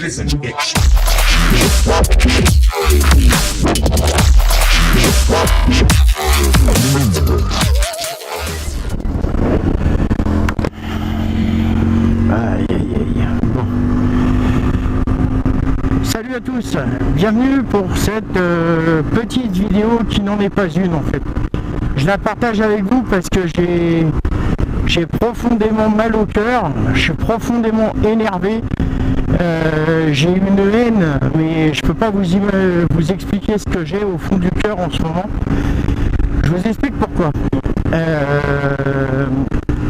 Listen, bitch. Aïe, aïe, aïe. Bon. Salut à tous, bienvenue pour cette petite vidéo qui n'en est pas une en fait. Je la partage avec vous parce que j'ai profondément mal au cœur, je suis profondément énervé. J'ai une haine, mais je peux pas vous expliquer ce que j'ai au fond du cœur en ce moment. Je vous explique pourquoi.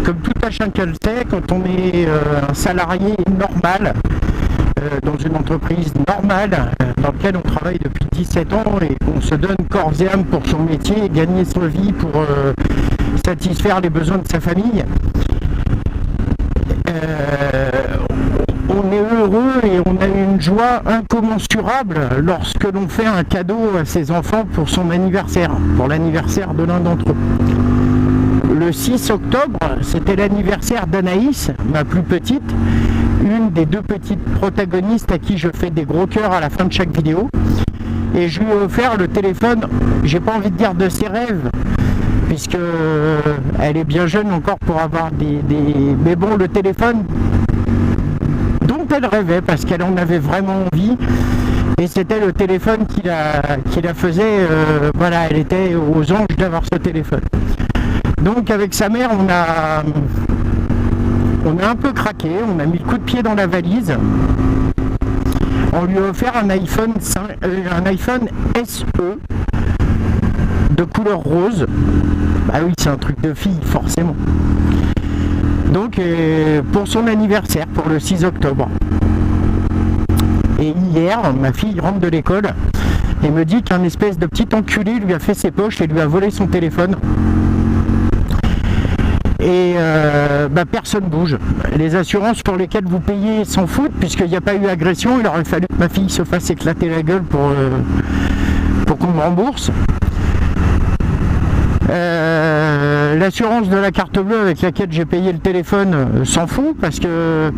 Comme tout un chacun le sait, quand on est un salarié normal, dans une entreprise normale, dans laquelle on travaille depuis 17 ans et qu'on se donne corps et âme pour son métier et gagner sa vie pour satisfaire les besoins de sa famille, on est heureux et on a une joie incommensurable lorsque l'on fait un cadeau à ses enfants pour son anniversaire, pour l'anniversaire de l'un d'entre eux. Le 6 octobre, c'était l'anniversaire d'Anaïs, ma plus petite, une des deux petites protagonistes à qui je fais des gros cœurs à la fin de chaque vidéo. Et je lui ai offert le téléphone, j'ai pas envie de dire de ses rêves, puisque elle est bien jeune encore pour avoir mais bon, le téléphone dont elle rêvait, parce qu'elle en avait vraiment envie. Et c'était le téléphone qui la faisait, voilà, elle était aux anges d'avoir ce téléphone. Donc avec sa mère, on a un peu craqué, on a mis le coup de pied dans la valise. On lui a offert un iPhone SE de couleur rose. Bah oui, c'est un truc de fille, forcément. Donc pour son anniversaire, pour le 6 octobre. Et hier, ma fille rentre de l'école et me dit qu'un espèce de petit enculé lui a fait ses poches et lui a volé son téléphone. Et personne bouge. Les assurances pour lesquelles vous payez s'en foutent, puisqu'il n'y a pas eu agression. Il aurait fallu que ma fille se fasse éclater la gueule pour qu'on me rembourse. L'assurance de la carte bleue avec laquelle j'ai payé le téléphone s'en fout, parce que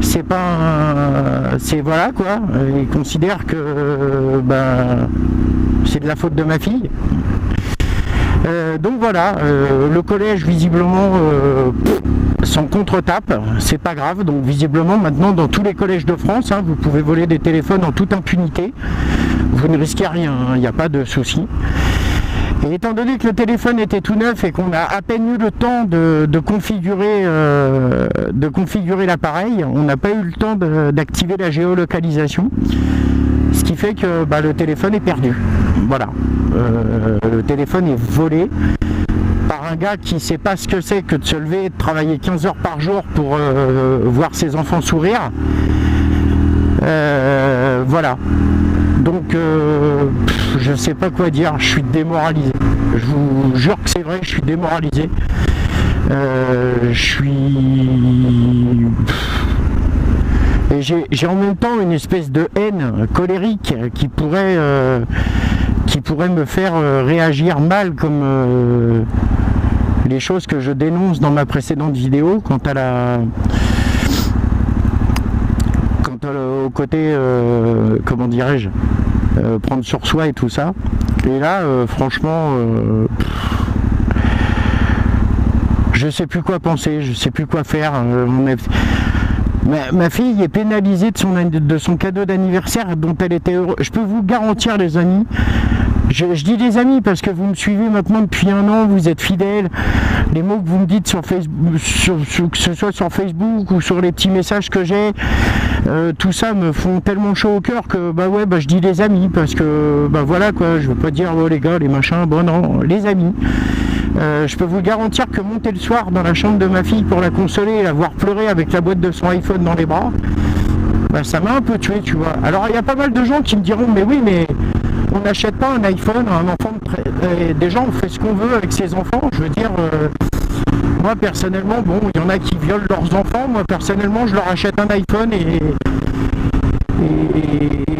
c'est pas c'est voilà quoi. Ils considèrent que c'est de la faute de ma fille. Donc voilà, le collège visiblement s'en contre-tape, c'est pas grave. Donc visiblement maintenant dans tous les collèges de France, vous pouvez voler des téléphones en toute impunité, vous ne risquez rien, il n'y a pas de souci. Et étant donné que le téléphone était tout neuf et qu'on a à peine eu le temps de configurer l'appareil, on n'a pas eu le temps d'activer la géolocalisation, ce qui fait que le téléphone est perdu. Voilà, le téléphone est volé par un gars qui ne sait pas ce que c'est que de se lever et de travailler 15 heures par jour pour voir ses enfants sourire. Voilà. Donc je sais pas quoi dire, je suis démoralisé. Je vous jure que c'est vrai, je suis démoralisé. Et j'ai en même temps une espèce de haine colérique qui pourrait me faire réagir mal, comme les choses que je dénonce dans ma précédente vidéo quant au côté, comment dirais-je, prendre sur soi et tout ça. Et là, franchement, je sais plus quoi penser, je sais plus quoi faire. Ma fille est pénalisée de son cadeau d'anniversaire dont elle était heureuse. Je peux vous garantir, les amis, je dis les amis parce que vous me suivez maintenant depuis un an, vous êtes fidèles. Les mots que vous me dites sur Facebook, que ce soit sur Facebook ou sur les petits messages que j'ai, tout ça me font tellement chaud au cœur que je dis les amis, parce que voilà quoi, je veux pas dire les gars, les machins, non, les amis. Je peux vous garantir que monter le soir dans la chambre de ma fille pour la consoler et la voir pleurer avec la boîte de son iPhone dans les bras, ça m'a un peu tué, tu vois. Alors il y a pas mal de gens qui me diront mais oui, mais on n'achète pas un iPhone à un enfant déjà on fait ce qu'on veut avec ses enfants. Je veux dire, moi personnellement, il y en a qui violent leurs enfants, moi personnellement je leur achète un iPhone et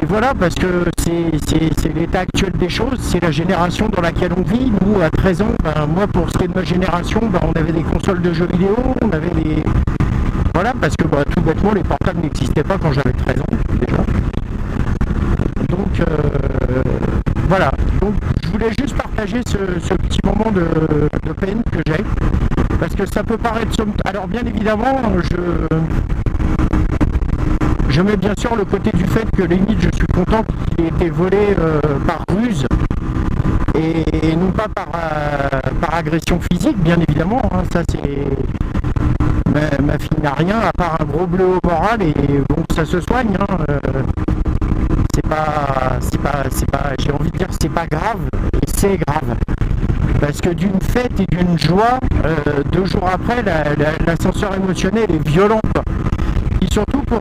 voilà, parce que c'est l'état actuel des choses, c'est la génération dans laquelle on vit. Nous à 13 ans, moi pour ce qui est de ma génération, on avait des consoles de jeux vidéo, on avait voilà, parce que tout bêtement, les portables n'existaient pas quand j'avais 13 ans déjà. Donc voilà, donc je voulais juste partager ce petit moment de peine que j'ai, parce que ça peut paraître... Alors bien évidemment, je mets bien sûr le côté du fait que limite je suis content qu'il ait été volé par ruse et non pas par agression physique, bien évidemment, hein, ça c'est... Ma fille n'a rien à part un gros bleu au moral et bon, ça se soigne, hein, c'est pas, j'ai envie de dire c'est pas grave, et c'est grave. Parce que d'une fête et d'une joie, 2 jours après, l'ascenseur émotionnel est violent, quoi. Et surtout pour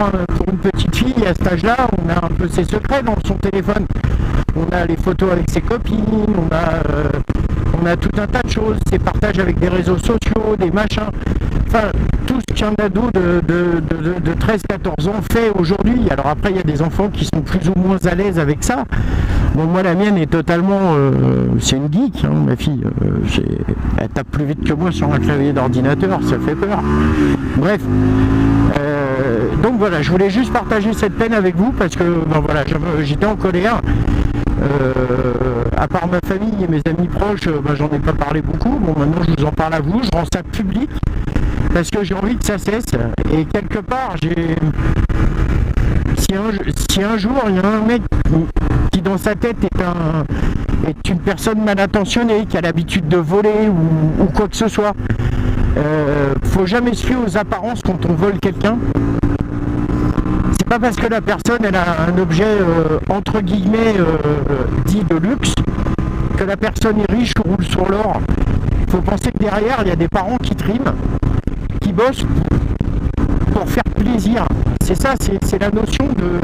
une petite fille à cet âge-là, on a un peu ses secrets dans son téléphone. On a les photos avec ses copines, on a tout un tas de choses, ses partages avec des réseaux sociaux, des machins. Enfin, tout ce qu'un ado de 13-14 ans fait aujourd'hui. Alors après, il y a des enfants qui sont plus ou moins à l'aise avec ça. Bon, moi, la mienne est totalement... c'est une geek, hein, ma fille. Elle tape plus vite que moi sur un clavier d'ordinateur, ça fait peur. Bref. Donc voilà, je voulais juste partager cette peine avec vous parce que voilà, j'étais en colère. À part ma famille et mes amis proches, j'en ai pas parlé beaucoup. Bon, maintenant je vous en parle à vous, je rends ça public parce que j'ai envie que ça cesse. Et quelque part, si un jour il y a un mec qui dans sa tête est une personne mal intentionnée, qui a l'habitude de voler ou quoi que ce soit, faut jamais se fier aux apparences quand on vole quelqu'un. C'est pas parce que la personne elle a un objet entre guillemets dit de luxe que la personne est riche ou roule sur l'or. Il faut penser que derrière il y a des parents qui triment, qui bossent pour faire plaisir. C'est ça, c'est la notion de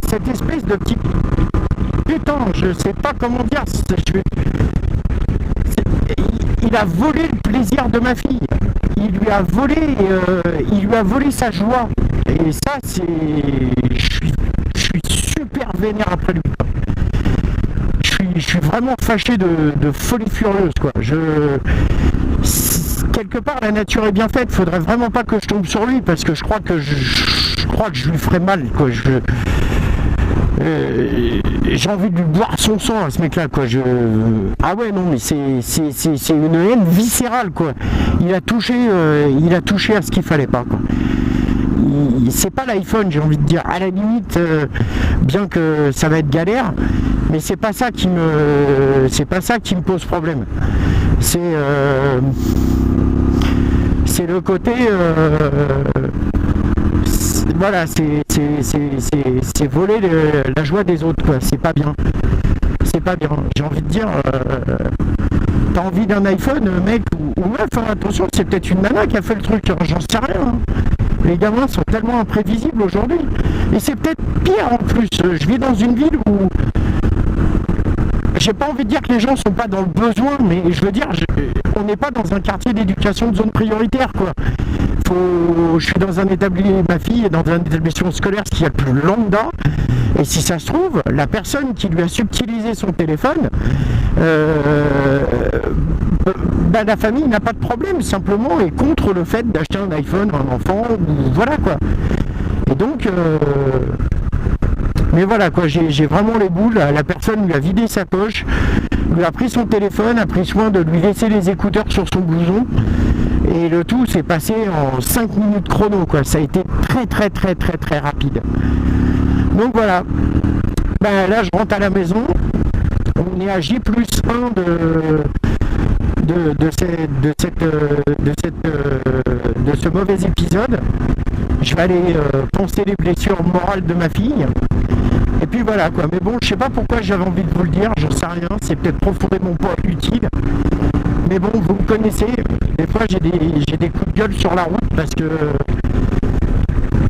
cette espèce de petit... Putain, je sais pas comment dire. Il a volé le plaisir de ma fille. Il lui a volé sa joie. Et ça, je suis super vénère après lui. Je suis vraiment fâché de folie furieuse, quoi. Quelque part, la nature est bien faite. Faudrait vraiment pas que je tombe sur lui parce que je crois que je lui ferais mal, quoi. J'ai envie de lui boire son sang à ce mec là, quoi. Ah ouais, non, mais c'est une haine viscérale, quoi. Il a touché à ce qu'il fallait pas, quoi. C'est pas l'iPhone, j'ai envie de dire, à la limite, bien que ça va être galère, mais c'est pas ça qui me pose problème. C'est le côté voilà, c'est voler la joie des autres, quoi. C'est pas bien. J'ai envie de dire, t'as envie d'un iPhone, mec ou meuf, hein, attention, c'est peut-être une nana qui a fait le truc, hein, j'en sais rien. Hein. Les gamins sont tellement imprévisibles aujourd'hui. Et c'est peut-être pire en plus. Je vis dans une ville où j'ai pas envie de dire que les gens sont pas dans le besoin, mais je veux dire, on n'est pas dans un quartier d'éducation de zone prioritaire, quoi. Je suis dans un établissement, ma fille est dans un établissement scolaire, ce qui est le plus lambda, et si ça se trouve, la personne qui lui a subtilisé son téléphone, la famille n'a pas de problème, simplement est contre le fait d'acheter un iPhone à un enfant, ou voilà, quoi. Et donc... mais voilà, quoi, j'ai vraiment les boules. La personne lui a vidé sa poche, lui a pris son téléphone, a pris soin de lui laisser les écouteurs sur son blouson, et le tout s'est passé en 5 minutes chrono, quoi. Ça a été très très très très très rapide. Donc voilà, là je rentre à la maison, on est à J+1 de ce mauvais épisode. Je vais aller penser les blessures morales de ma fille. Et puis voilà, quoi. Mais bon, je sais pas pourquoi j'avais envie de vous le dire, j'en sais rien, c'est peut-être profondément pas utile. Mais bon, vous me connaissez, des fois j'ai des coups de gueule sur la route parce que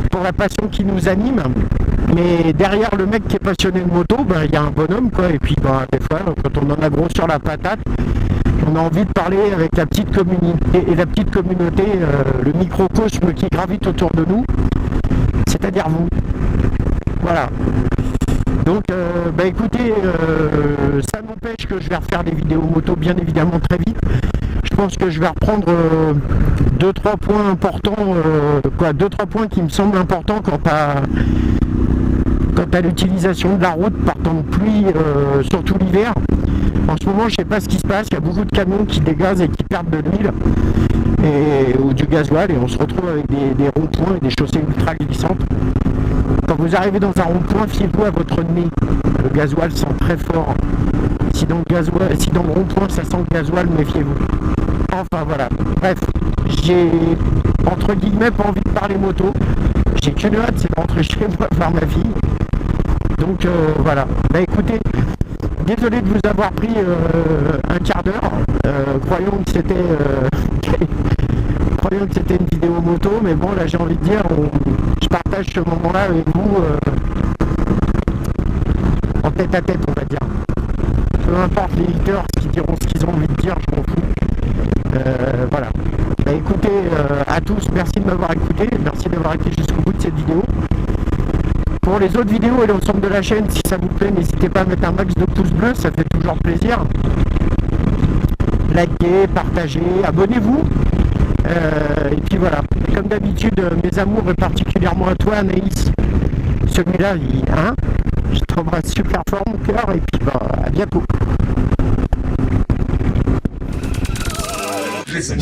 pour la passion qui nous anime. Mais derrière le mec qui est passionné de moto, il y a un bonhomme, quoi. Et puis des fois, quand on en a gros sur la patate, on a envie de parler avec la petite communauté, le microcosme qui gravite autour de nous, c'est-à-dire vous. Voilà. Donc, écoutez, ça n'empêche que je vais refaire des vidéos moto bien évidemment très vite. Je pense que je vais reprendre 2-3 points importants, 2-3 points qui me semblent importants quant à l'utilisation de la route par temps de pluie, surtout l'hiver. En ce moment, je ne sais pas ce qui se passe, il y a beaucoup de camions qui dégazent et qui perdent de l'huile ou du gasoil, et on se retrouve avec des ronds-points et des chaussées ultra glissantes. Quand vous arrivez dans un rond-point, fiez-vous à votre nez. Le gasoil sent très fort. Si dans le rond-point ça sent le gasoil, méfiez-vous. Enfin voilà. Bref, j'ai entre guillemets pas envie de parler moto. J'ai qu'une hâte, c'est de rentrer chez moi voir ma fille. Donc voilà. Bah écoutez, désolé de vous avoir pris un quart d'heure. Croyons que c'était une vidéo moto, mais bon là j'ai envie de dire, je partage ce moment-là avec vous en tête à tête, on va dire. Peu importe les leaders qui diront ce qu'ils ont envie de dire, je m'en fous. Voilà. Bah écoutez, à tous, merci de m'avoir écouté, merci d'avoir été jusqu'au bout de cette vidéo. Pour les autres vidéos et l'ensemble de la chaîne, si ça vous plaît, n'hésitez pas à mettre un max de pouces bleus, ça fait toujours plaisir. Likez, partagez, abonnez-vous. Et puis voilà, comme d'habitude, mes amours, et particulièrement à toi Anaïs, celui-là, je t'embrasse super fort mon cœur, et puis bah, à bientôt. Listen,